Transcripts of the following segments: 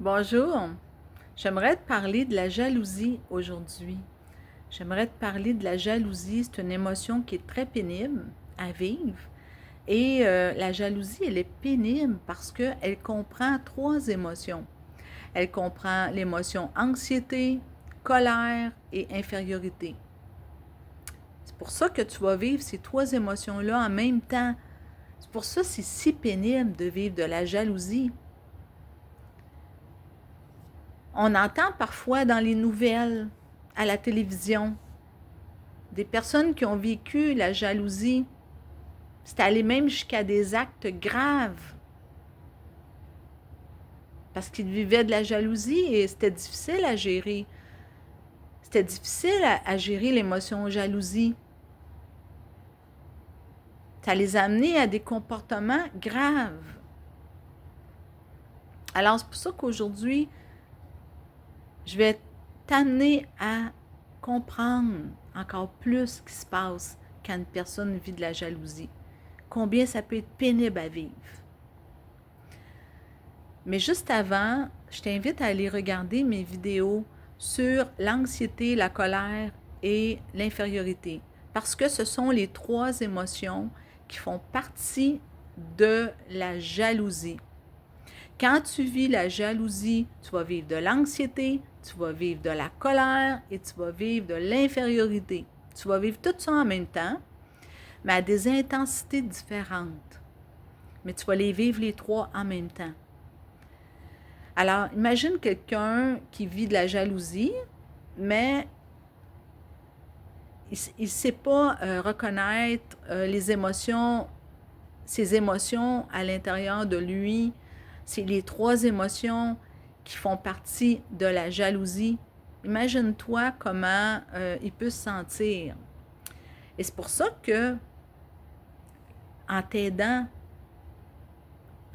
Bonjour, j'aimerais te parler de la jalousie aujourd'hui. J'aimerais te parler de la jalousie, c'est une émotion qui est très pénible à vivre. Et la jalousie, elle est pénible parce qu'elle comprend trois émotions. Elle comprend l'émotion anxiété, colère et infériorité. C'est pour ça que tu vas vivre ces trois émotions-là en même temps. C'est pour ça que c'est si pénible de vivre de la jalousie. On entend parfois dans les nouvelles, à la télévision, des personnes qui ont vécu la jalousie. C'est allé même jusqu'à des actes graves parce qu'ils vivaient de la jalousie et c'était difficile à gérer. C'était difficile à gérer l'émotion jalousie. Ça les a amenés à des comportements graves. Alors, c'est pour ça qu'aujourd'hui, je vais t'amener à comprendre encore plus ce qui se passe quand une personne vit de la jalousie. Combien ça peut être pénible à vivre. Mais juste avant, je t'invite à aller regarder mes vidéos sur l'anxiété, la colère et l'infériorité. Parce que ce sont les trois émotions qui font partie de la jalousie. Quand tu vis la jalousie, tu vas vivre de l'anxiété, tu vas vivre de la colère et tu vas vivre de l'infériorité. Tu vas vivre tout ça en même temps, mais à des intensités différentes. Mais tu vas les vivre les trois en même temps. Alors, imagine quelqu'un qui vit de la jalousie, mais il ne sait pas reconnaître les émotions, ses émotions à l'intérieur de lui. C'est les trois émotions qui font partie de la jalousie. Imagine-toi comment il peut se sentir. Et c'est pour ça que, en t'aidant,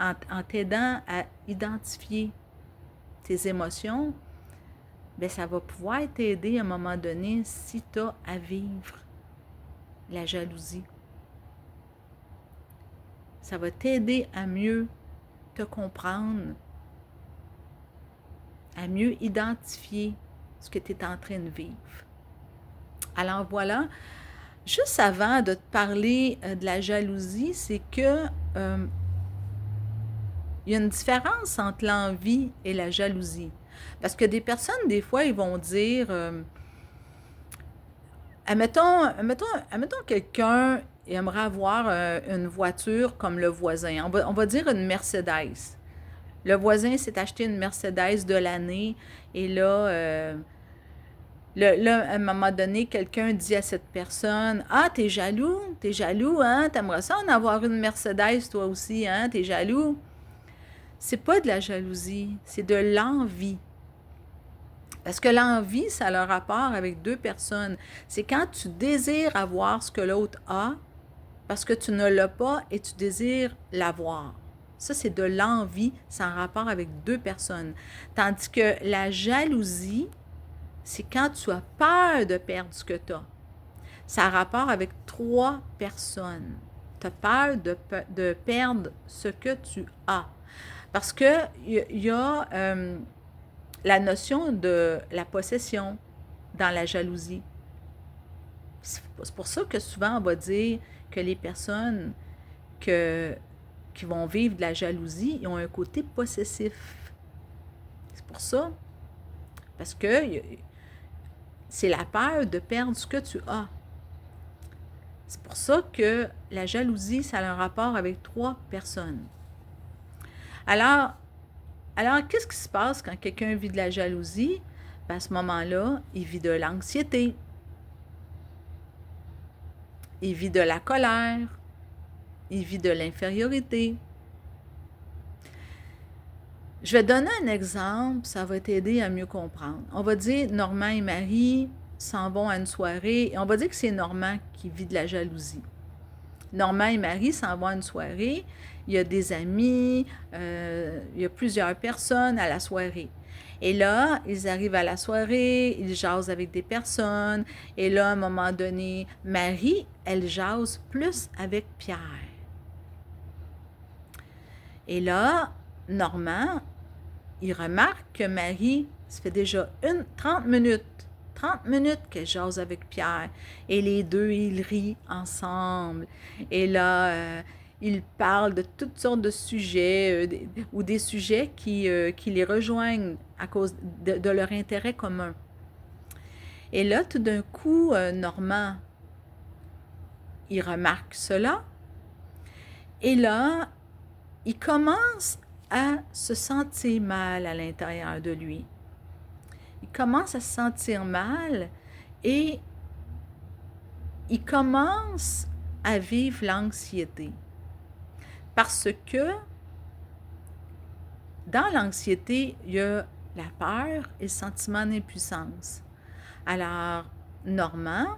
en t'aidant à identifier tes émotions, bien, ça va pouvoir t'aider à un moment donné si tu as à vivre la jalousie. Ça va t'aider à mieux te comprendre, à mieux identifier ce que tu es en train de vivre. Alors voilà, juste avant de te parler de la jalousie, c'est que il y a une différence entre l'envie et la jalousie. Parce que des personnes, des fois, ils vont dire, admettons quelqu'un aimerait avoir une voiture comme le voisin. On va dire une Mercedes. Le voisin s'est acheté une Mercedes de l'année et là, à un moment donné, quelqu'un dit à cette personne: « Ah, t'es jaloux, hein? T'aimerais ça en avoir une Mercedes, toi aussi, hein? T'es jaloux? » C'est pas de la jalousie, c'est de l'envie. Parce que l'envie, ça a le rapport avec deux personnes. C'est quand tu désires avoir ce que l'autre a, parce que tu ne l'as pas et tu désires l'avoir. Ça, c'est de l'envie, c'est en rapport avec deux personnes. Tandis que la jalousie, c'est quand tu as peur de perdre ce que tu as. Ça a rapport avec trois personnes. Tu as peur de perdre ce que tu as. Parce qu'il y a la notion de la possession dans la jalousie. C'est pour ça que souvent on va dire que les personnes qui vont vivre de la jalousie, ils ont un côté possessif. C'est pour ça. Parce que c'est la peur de perdre ce que tu as. C'est pour ça que la jalousie, ça a un rapport avec trois personnes. Alors qu'est-ce qui se passe quand quelqu'un vit de la jalousie? Ben, à ce moment-là, il vit de l'anxiété. Il vit de la colère. Il vit de l'infériorité. Je vais donner un exemple, ça va t'aider à mieux comprendre. On va dire Normand et Marie s'en vont à une soirée et on va dire que c'est Normand qui vit de la jalousie. Normand et Marie s'en vont à une soirée, il y a des amis, il y a plusieurs personnes à la soirée. Et là, ils arrivent à la soirée, ils jasent avec des personnes. Et là, à un moment donné, Marie, elle jase plus avec Pierre. Et là, Normand, il remarque que Marie, ça fait déjà 30 minutes qu'elle jase avec Pierre. Et les deux, ils rient ensemble. Et là, ils parlent de toutes sortes de sujets ou des sujets qui les rejoignent à cause de leur intérêt commun. Et là, tout d'un coup, Normand, il remarque cela. Et là, il commence à se sentir mal à l'intérieur de lui. Il commence à se sentir mal et il commence à vivre l'anxiété. Parce que dans l'anxiété, il y a la peur et le sentiment d'impuissance. Alors, Normand,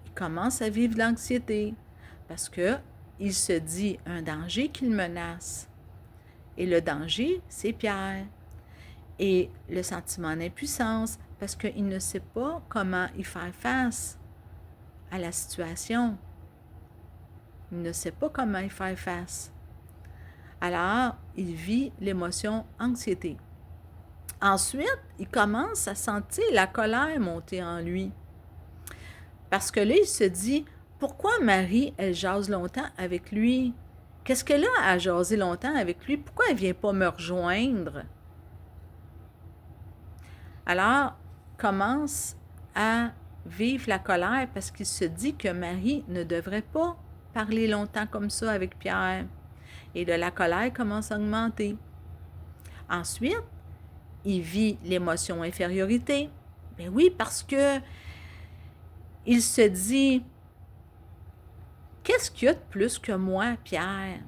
il commence à vivre l'anxiété parce que il se dit un danger qui le menace. Et le danger, c'est Pierre. Et le sentiment d'impuissance, parce qu'il ne sait pas comment y faire face à la situation. Il ne sait pas comment y faire face. Alors, il vit l'émotion anxiété. Ensuite, il commence à sentir la colère monter en lui. Parce que là, il se dit, pourquoi Marie, elle jase longtemps avec lui? Qu'est-ce qu'elle a à jaser longtemps avec lui? Pourquoi elle ne vient pas me rejoindre? Alors, commence à vivre la colère parce qu'il se dit que Marie ne devrait pas parler longtemps comme ça avec Pierre. Et de la colère commence à augmenter. Ensuite, il vit l'émotion infériorité. Ben oui, parce que il se dit, qu'est-ce qu'il y a de plus que moi, Pierre?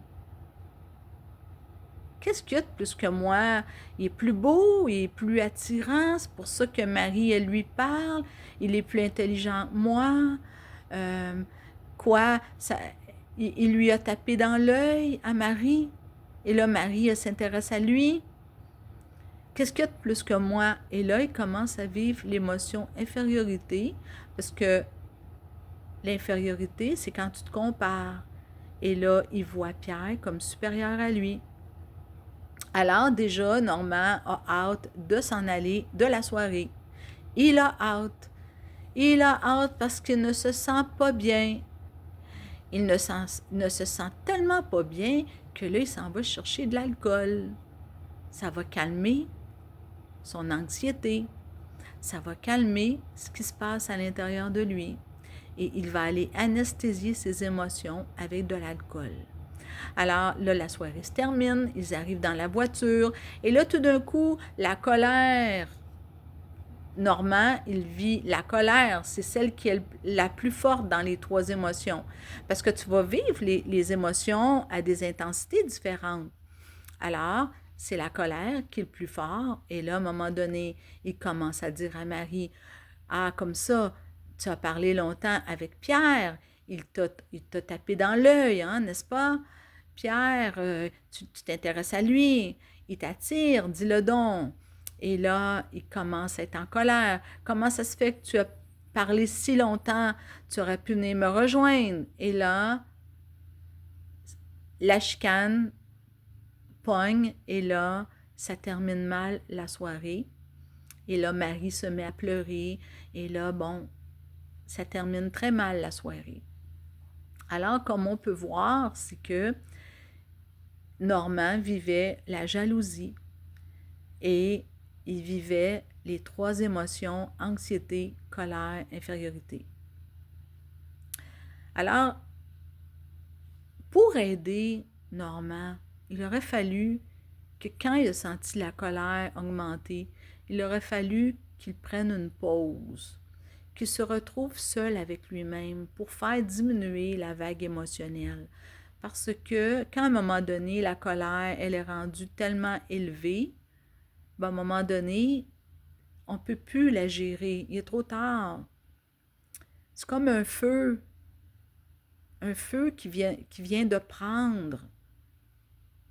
Qu'est-ce qu'il y a de plus que moi? Il est plus beau, il est plus attirant, c'est pour ça que Marie, elle lui parle, il est plus intelligent que moi. Euh, quoi? Ça, il lui a tapé dans l'œil à Marie, et là, Marie, elle s'intéresse à lui. Qu'est-ce qu'il y a de plus que moi? Et là, il commence à vivre l'émotion infériorité, parce que l'infériorité, c'est quand tu te compares. Et là, il voit Pierre comme supérieur à lui. Alors déjà, Normand a hâte de s'en aller de la soirée. Il a hâte. Il a hâte parce qu'il ne se sent pas bien. Il ne se sent tellement pas bien que là, il s'en va chercher de l'alcool. Ça va calmer son anxiété. Ça va calmer ce qui se passe à l'intérieur de lui. Et il va aller anesthésier ses émotions avec de l'alcool. Alors là, la soirée se termine, ils arrivent dans la voiture, et là, tout d'un coup, la colère. Normand, il vit la colère, c'est celle qui est la plus forte dans les trois émotions. Parce que tu vas vivre les émotions à des intensités différentes. Alors, c'est la colère qui est le plus fort, et là, à un moment donné, il commence à dire à Marie, « Ah, comme ça, tu as parlé longtemps avec Pierre, il t'a tapé dans l'œil, hein, n'est-ce pas? Pierre, tu t'intéresses à lui, il t'attire, dis-le donc. » Et là, il commence à être en colère. « Comment ça se fait que tu as parlé si longtemps? Tu aurais pu venir me rejoindre. » Et là, la chicane pogne, et là, ça termine mal la soirée. Et là, Marie se met à pleurer, et là, bon, ça termine très mal la soirée. Alors, comme on peut voir, c'est que Normand vivait la jalousie et il vivait les trois émotions, anxiété, colère, infériorité. Alors, pour aider Normand, il aurait fallu que quand il a senti la colère augmenter, il aurait fallu qu'il prenne une pause, qu'il se retrouve seul avec lui-même pour faire diminuer la vague émotionnelle. Parce que quand à un moment donné, la colère, elle est rendue tellement élevée, ben, à un moment donné, on ne peut plus la gérer. Il est trop tard. C'est comme un feu qui vient de prendre.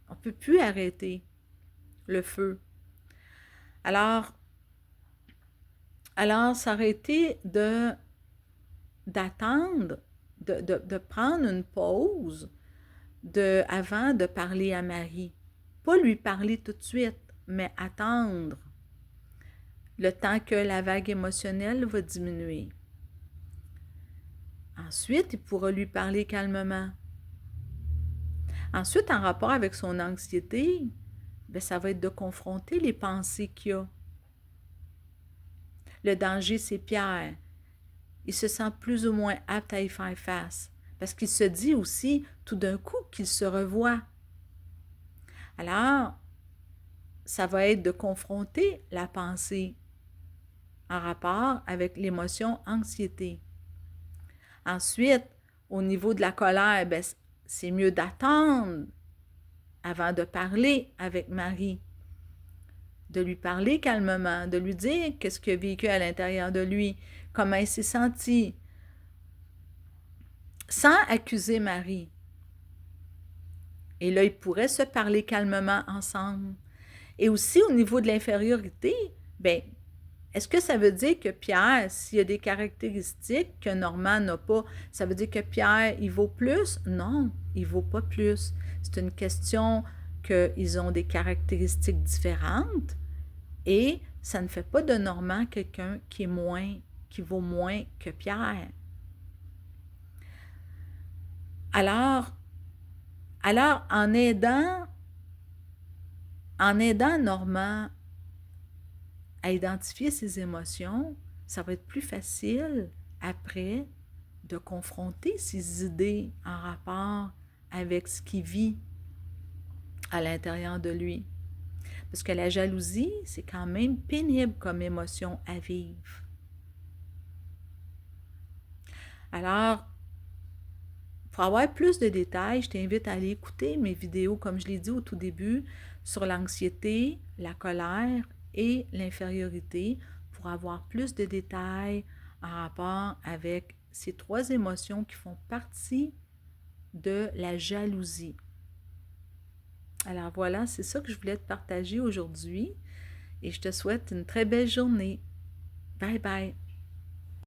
On ne peut plus arrêter le feu. Alors ça aurait été d'attendre, de prendre une pause avant de parler à Marie. Pas lui parler tout de suite. mais attendre le temps que la vague émotionnelle va diminuer. Ensuite, il pourra lui parler calmement. Ensuite, en rapport avec son anxiété, bien, ça va être de confronter les pensées qu'il a. Le danger, c'est Pierre. Il se sent plus ou moins apte à y faire face, parce qu'il se dit aussi tout d'un coup qu'il se revoit. Alors, ça va être de confronter la pensée en rapport avec l'émotion anxiété. Ensuite, au niveau de la colère, bien, c'est mieux d'attendre avant de parler avec Marie, de lui parler calmement, de lui dire qu'est-ce qu'il a vécu à l'intérieur de lui, comment il s'est senti, sans accuser Marie. Et là, ils pourraient se parler calmement ensemble. Et aussi, au niveau de l'infériorité, bien, est-ce que ça veut dire que Pierre, s'il y a des caractéristiques que Normand n'a pas, ça veut dire que Pierre, il vaut plus? Non, il vaut pas plus. C'est une question qu'ils ont des caractéristiques différentes et ça ne fait pas de Normand quelqu'un qui est moins, qui vaut moins que Pierre. Alors en aidant Normand à identifier ses émotions, ça va être plus facile après de confronter ses idées en rapport avec ce qu'il vit à l'intérieur de lui. Parce que la jalousie, c'est quand même pénible comme émotion à vivre. Alors, pour avoir plus de détails, je t'invite à aller écouter mes vidéos, comme je l'ai dit au tout début, sur l'anxiété, la colère et l'infériorité, pour avoir plus de détails en rapport avec ces trois émotions qui font partie de la jalousie. Alors voilà, c'est ça que je voulais te partager aujourd'hui et je te souhaite une très belle journée. Bye bye!